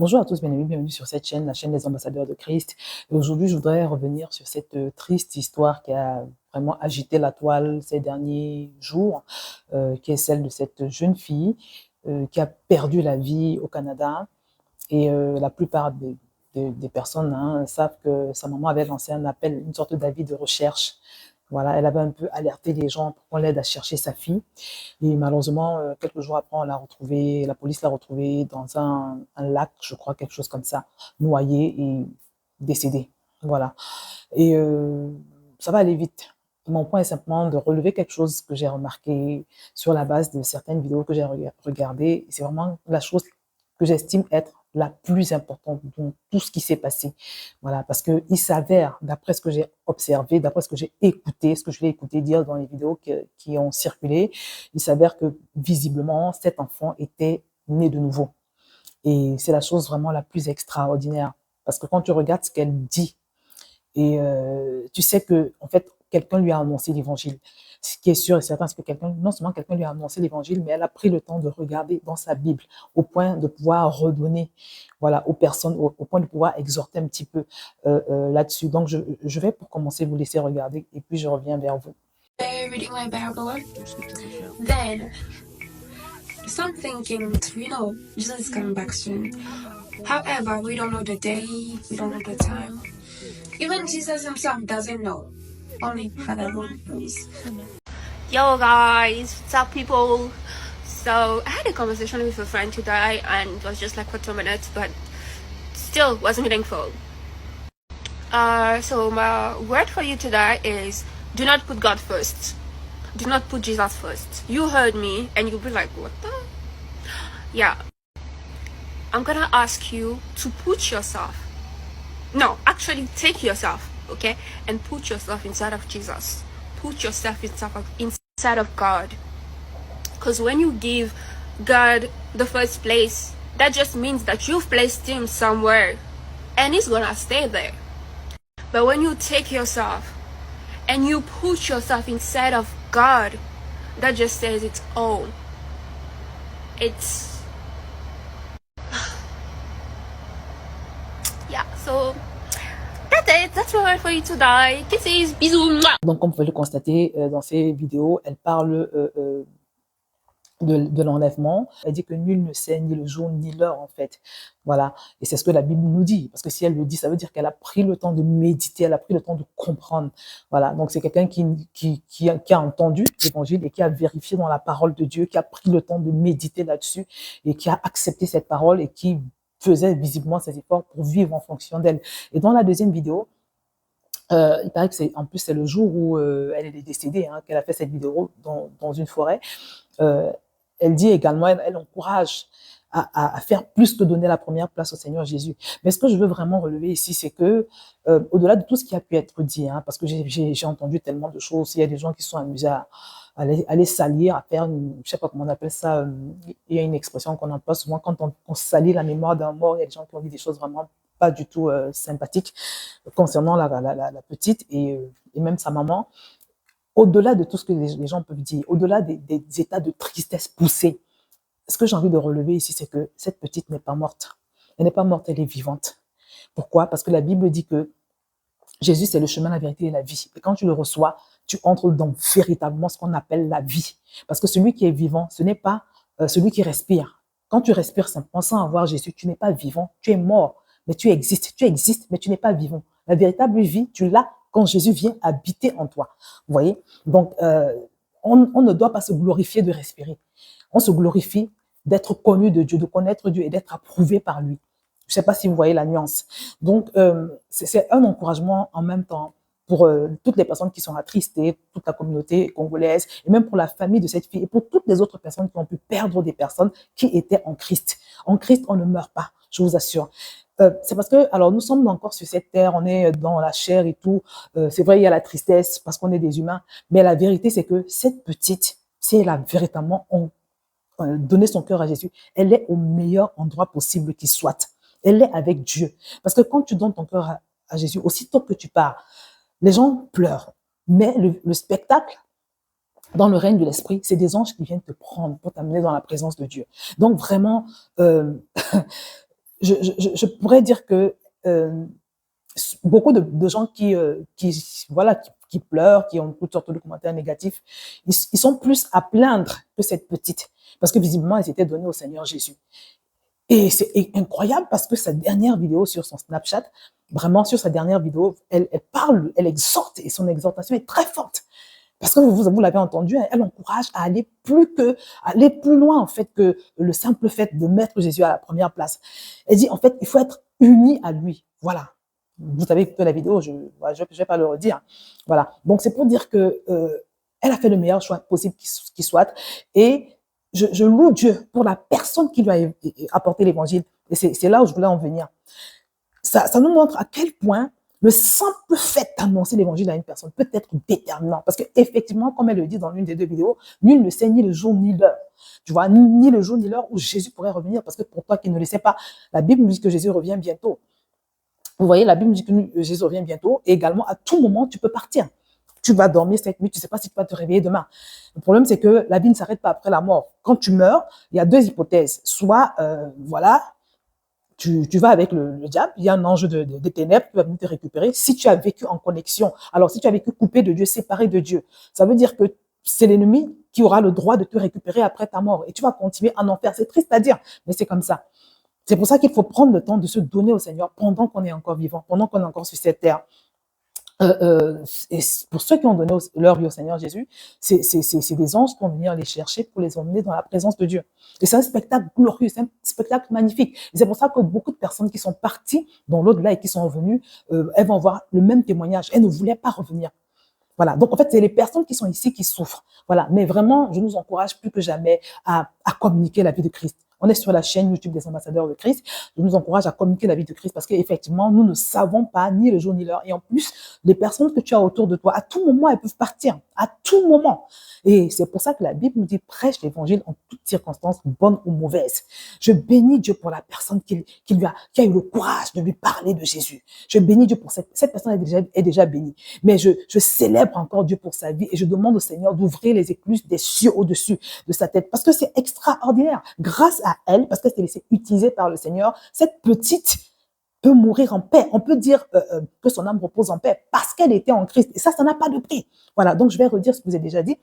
Bonjour à tous, bien amis, bienvenue sur cette chaîne, la chaîne des ambassadeurs de Christ. Et aujourd'hui, je voudrais revenir sur cette triste histoire qui a vraiment agité la toile ces derniers jours, qui est celle de cette jeune fille qui a perdu la vie au Canada. Et la plupart des personnes savent que sa maman avait lancé un appel, une sorte d'avis de recherche. Voilà, elle avait un peu alerté les gens pour qu'on l'aide à chercher sa fille. Et malheureusement, quelques jours après, on l'a retrouvée, la police l'a retrouvée dans un lac, je crois, quelque chose comme ça, noyée et décédée. Voilà. Et ça va aller vite. Mon point est simplement de relever quelque chose que j'ai remarqué sur la base de certaines vidéos que j'ai regardées. C'est vraiment la chose que j'estime être la plus importante dans tout ce qui s'est passé. Voilà, parce qu'il s'avère, d'après ce que j'ai observé, d'après ce que j'ai écouté, ce que je l'ai écouté dire dans les vidéos qui ont circulé, il s'avère que visiblement, cet enfant était né de nouveau. Et c'est la chose vraiment la plus extraordinaire. Parce que quand tu regardes ce qu'elle dit, et tu sais que en fait, quelqu'un lui a annoncé l'évangile. Ce qui est sûr et certain, c'est que non seulement quelqu'un lui a annoncé l'évangile, mais elle a pris le temps de regarder dans sa Bible, au point de pouvoir redonner, voilà, aux personnes, au point de pouvoir exhorter un petit peu là-dessus. Donc, je vais pour commencer vous laisser regarder et puis je reviens vers vous. Reading my Bible, then some thinking, Jesus is coming back soon. However, we don't know the day, we don't know the time. Even Jesus himself doesn't know. Only Father knows. Yo guys, what's up people? So I had a conversation with a friend today and it was just like for 2 minutes, but still was meaningful. So my word for you today is do not put God first. Do not put Jesus first. You heard me and you'll be like, what the? Yeah. I'm gonna ask you to put yourself, no, actually take yourself, okay, and put yourself inside of Jesus. Put yourself inside of God. Because when you give God the first place, that just means that you've placed him somewhere and he's gonna stay there. But when you take yourself and you put yourself inside of God, that just says it's all. It's yeah, so that's it. That's my word for you today. Kisses, bisous. Donc, comme vous pouvez le constater dans ces vidéos, elle parle de l'enlèvement. Elle dit que nul ne sait ni le jour ni l'heure, en fait. Voilà. Et c'est ce que la Bible nous dit. Parce que si elle le dit, ça veut dire qu'elle a pris le temps de méditer, elle a pris le temps de comprendre. Voilà. Donc, c'est quelqu'un qui a entendu l'évangile et qui a vérifié dans la parole de Dieu, qui a pris le temps de méditer là-dessus et qui a accepté cette parole et qui faisait visiblement ses efforts pour vivre en fonction d'elle. Et dans la deuxième vidéo, il paraît que en plus, c'est le jour où elle est décédée, qu'elle a fait cette vidéo dans une forêt. Elle dit également, elle encourage à faire plus que donner la première place au Seigneur Jésus. Mais ce que je veux vraiment relever ici, c'est que au-delà de tout ce qui a pu être dit, parce que j'ai entendu tellement de choses, il y a des gens qui sont amusés à aller salir, à faire, je sais pas comment on appelle ça, il y a une expression qu'on emploie souvent quand on salit la mémoire d'un mort, il y a des gens qui ont dit des choses vraiment pas du tout sympathiques concernant la petite et même sa maman. Au-delà de tout ce que les gens peuvent dire, au-delà des états de tristesse poussés, ce que j'ai envie de relever ici, c'est que cette petite n'est pas morte. Elle n'est pas morte, elle est vivante. Pourquoi? Parce que la Bible dit que Jésus, c'est le chemin, la vérité et la vie. Et quand tu le reçois, tu entres dans véritablement ce qu'on appelle la vie. Parce que celui qui est vivant, ce n'est pas celui qui respire. Quand tu respires simplement sans avoir Jésus, tu n'es pas vivant, tu es mort, mais tu existes, mais tu n'es pas vivant. La véritable vie, tu l'as quand Jésus vient habiter en toi. Vous voyez? Donc, on ne doit pas se glorifier de respirer. On se glorifie d'être connu de Dieu, de connaître Dieu et d'être approuvé par lui. Je ne sais pas si vous voyez la nuance. Donc, c'est un encouragement en même temps pour toutes les personnes qui sont attristées, toute la communauté congolaise, et même pour la famille de cette fille, et pour toutes les autres personnes qui ont pu perdre des personnes qui étaient en Christ. En Christ, on ne meurt pas, je vous assure. C'est parce que, alors, nous sommes encore sur cette terre, on est dans la chair et tout. C'est vrai, il y a la tristesse parce qu'on est des humains, mais la vérité, c'est que cette petite, si elle a véritablement donné son cœur à Jésus, elle est au meilleur endroit possible qu'il soit. Elle est avec Dieu. Parce que quand tu donnes ton cœur à Jésus, aussitôt que tu pars, les gens pleurent. Mais le spectacle, dans le règne de l'esprit, c'est des anges qui viennent te prendre pour t'amener dans la présence de Dieu. Donc vraiment, je pourrais dire que beaucoup de gens qui pleurent, qui ont toutes sortes de commentaires négatifs, ils sont plus à plaindre que cette petite, parce que visiblement, elle s'était donnée au Seigneur Jésus. Et c'est incroyable parce que sa dernière vidéo sur son Snapchat, vraiment sur sa dernière vidéo, elle parle, elle exhorte, et son exhortation est très forte. Parce que vous l'avez entendu, elle encourage à aller aller plus loin, en fait, que le simple fait de mettre Jésus à la première place. Elle dit, en fait, il faut être uni à lui. Voilà. Vous savez écouté la vidéo, je vais pas le redire. Voilà. Donc, c'est pour dire que, elle a fait le meilleur choix possible qui soit. Et je loue Dieu pour la personne qui lui a apporté l'évangile. Et c'est là où je voulais en venir. Ça nous montre à quel point le simple fait d'annoncer l'évangile à une personne peut être déterminant. Parce qu'effectivement, comme elle le dit dans l'une des deux vidéos, nul ne sait ni le jour ni l'heure. Tu vois, ni le jour ni l'heure où Jésus pourrait revenir. Parce que pour toi qui ne le sais pas, la Bible nous dit que Jésus revient bientôt. Vous voyez, la Bible nous dit que Jésus revient bientôt. Et également, à tout moment, tu peux partir. Tu vas dormir cette nuit, tu ne sais pas si tu vas te réveiller demain. Le problème, c'est que la vie ne s'arrête pas après la mort. Quand tu meurs, il y a deux hypothèses. Soit, voilà, tu vas avec le diable, il y a un ange de ténèbres qui va venir te récupérer. Si tu as vécu en connexion, alors si tu as vécu coupé de Dieu, séparé de Dieu, ça veut dire que c'est l'ennemi qui aura le droit de te récupérer après ta mort. Et tu vas continuer en enfer. C'est triste à dire, mais c'est comme ça. C'est pour ça qu'il faut prendre le temps de se donner au Seigneur pendant qu'on est encore vivant, pendant qu'on est encore sur cette terre. Et pour ceux qui ont donné leur vie au Seigneur Jésus, c'est des anges qui vont venir les chercher pour les emmener dans la présence de Dieu. Et c'est un spectacle glorieux, c'est un spectacle magnifique. Et c'est pour ça que beaucoup de personnes qui sont parties dans l'au-delà et qui sont revenues, elles vont avoir le même témoignage. Elles ne voulaient pas revenir. Voilà. Donc, en fait, c'est les personnes qui sont ici qui souffrent. Voilà. Mais vraiment, je nous encourage plus que jamais à communiquer la vie de Christ. On est sur la chaîne YouTube des ambassadeurs de Christ. Je nous encourage à communiquer la vie de Christ parce qu'effectivement, nous ne savons pas ni le jour ni l'heure. Et en plus, les personnes que tu as autour de toi, à tout moment, elles peuvent partir. À tout moment. Et c'est pour ça que la Bible nous dit prêche l'évangile en toutes circonstances, bonnes ou mauvaises. Je bénis Dieu pour la personne qui a eu le courage de lui parler de Jésus. Je bénis Dieu pour cette personne est déjà bénie. Mais je célèbre encore Dieu pour sa vie et je demande au Seigneur d'ouvrir les écluses des cieux au-dessus de sa tête parce que c'est extraordinaire. Grâce à elle, parce qu'elle s'est laissée utiliser par le Seigneur, cette petite peut mourir en paix. On peut dire que son âme repose en paix parce qu'elle était en Christ. Et ça n'a pas de prix. Voilà, donc je vais redire ce que vous avez déjà dit.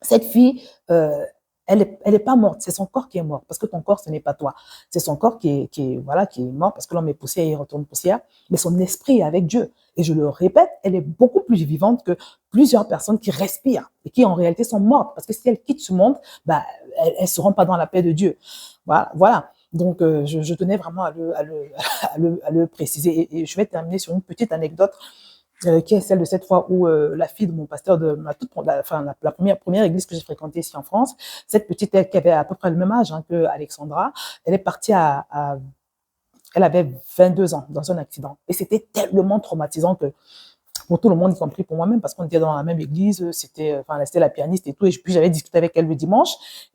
Cette fille, elle est pas morte, c'est son corps qui est mort, parce que ton corps, ce n'est pas toi. C'est son corps qui est mort, parce que l'homme est poussière et il retourne poussière, mais son esprit est avec Dieu. Et je le répète, elle est beaucoup plus vivante que plusieurs personnes qui respirent et qui en réalité sont mortes, parce que si elles quittent ce monde, bah, elles seront pas dans la paix de Dieu. Voilà. Donc, je tenais vraiment à le préciser. Et je vais terminer sur une petite anecdote qui est celle de cette fois où la fille de mon pasteur de la première église que j'ai fréquentée ici en France, cette petite elle qui avait à peu près le même âge que Alexandra, elle est partie elle avait 22 ans dans un accident et c'était tellement traumatisant que pour tout le monde, y compris pour moi-même, parce qu'on était dans la même église, c'était la pianiste et tout, et puis j'avais discuté avec elle le dimanche,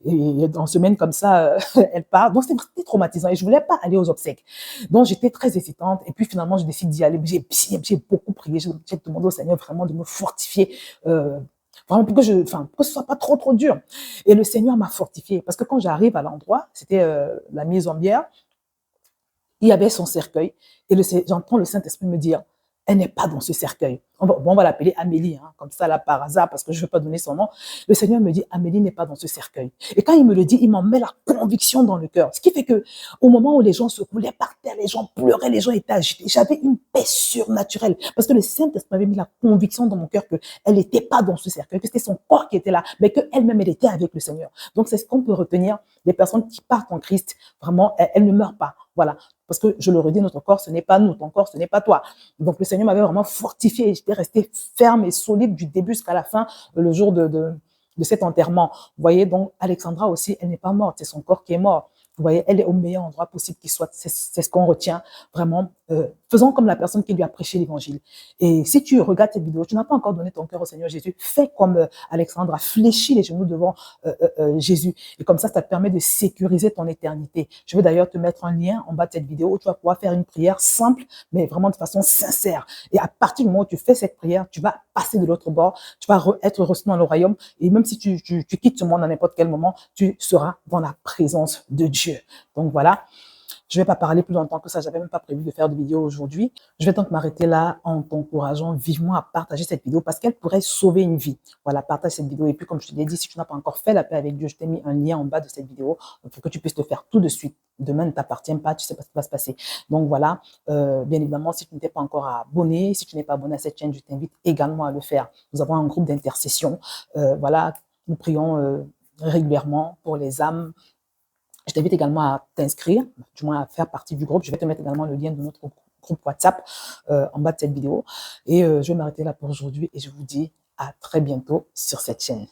et en semaine comme ça, elle part, donc c'était traumatisant, et je voulais pas aller aux obsèques. Donc j'étais très hésitante, et puis finalement, je décide d'y aller, j'ai beaucoup prié, j'ai demandé au Seigneur vraiment de me fortifier, vraiment pour que ce soit pas trop dur. Et le Seigneur m'a fortifiée, parce que quand j'arrive à l'endroit, c'était la mise en bière, il y avait son cercueil, et j'entends le Saint-Esprit me dire, elle n'est pas dans ce cercueil. On va l'appeler Amélie, comme ça là par hasard, parce que je ne veux pas donner son nom. Le Seigneur me dit, Amélie n'est pas dans ce cercueil. Et quand il me le dit, il m'en met la conviction dans le cœur. Ce qui fait que, au moment où les gens se roulaient par terre, les gens pleuraient, les gens étaient agités, j'avais une paix surnaturelle. Parce que le Saint-Esprit avait mis la conviction dans mon cœur qu'elle n'était pas dans ce cercueil, que c'était son corps qui était là, mais qu'elle-même, elle était avec le Seigneur. Donc, c'est ce qu'on peut retenir des personnes qui partent en Christ. Vraiment, elles ne meurent pas. Voilà. Parce que, je le redis, notre corps, ce n'est pas nous. Ton corps, ce n'est pas toi. Donc, le Seigneur m'avait vraiment fortifié. J'étais restée ferme et solide du début jusqu'à la fin, le jour de cet enterrement. Vous voyez, donc, Alexandra aussi, elle n'est pas morte. C'est son corps qui est mort. Vous voyez, elle est au meilleur endroit possible qu'il soit. C'est ce qu'on retient vraiment. Faisons comme la personne qui lui a prêché l'évangile. Et si tu regardes cette vidéo, tu n'as pas encore donné ton cœur au Seigneur Jésus, fais comme Alexandre a fléchi les genoux devant Jésus. Et comme ça te permet de sécuriser ton éternité. Je vais d'ailleurs te mettre un lien en bas de cette vidéo où tu vas pouvoir faire une prière simple, mais vraiment de façon sincère. Et à partir du moment où tu fais cette prière, tu vas passer de l'autre bord, tu vas être reçu dans le royaume. Et même si tu quittes ce monde à n'importe quel moment, tu seras dans la présence de Dieu. Donc voilà. Je vais pas parler plus longtemps que ça, j'avais même pas prévu de faire de vidéo aujourd'hui. Je vais donc m'arrêter là en t'encourageant vivement à partager cette vidéo parce qu'elle pourrait sauver une vie. Voilà, partage cette vidéo. Et puis, comme je te l'ai dit, si tu n'as pas encore fait la paix avec Dieu, je t'ai mis un lien en bas de cette vidéo pour que tu puisses le faire tout de suite. Demain ne t'appartient pas, tu sais pas ce qui va se passer. Donc voilà, bien évidemment, si tu n'es pas encore abonné, si tu n'es pas abonné à cette chaîne, je t'invite également à le faire. Nous avons un groupe d'intercession. Voilà, nous prions régulièrement pour les âmes. Je t'invite également à t'inscrire, du moins à faire partie du groupe. Je vais te mettre également le lien de notre groupe WhatsApp en bas de cette vidéo. Et je vais m'arrêter là pour aujourd'hui et je vous dis à très bientôt sur cette chaîne.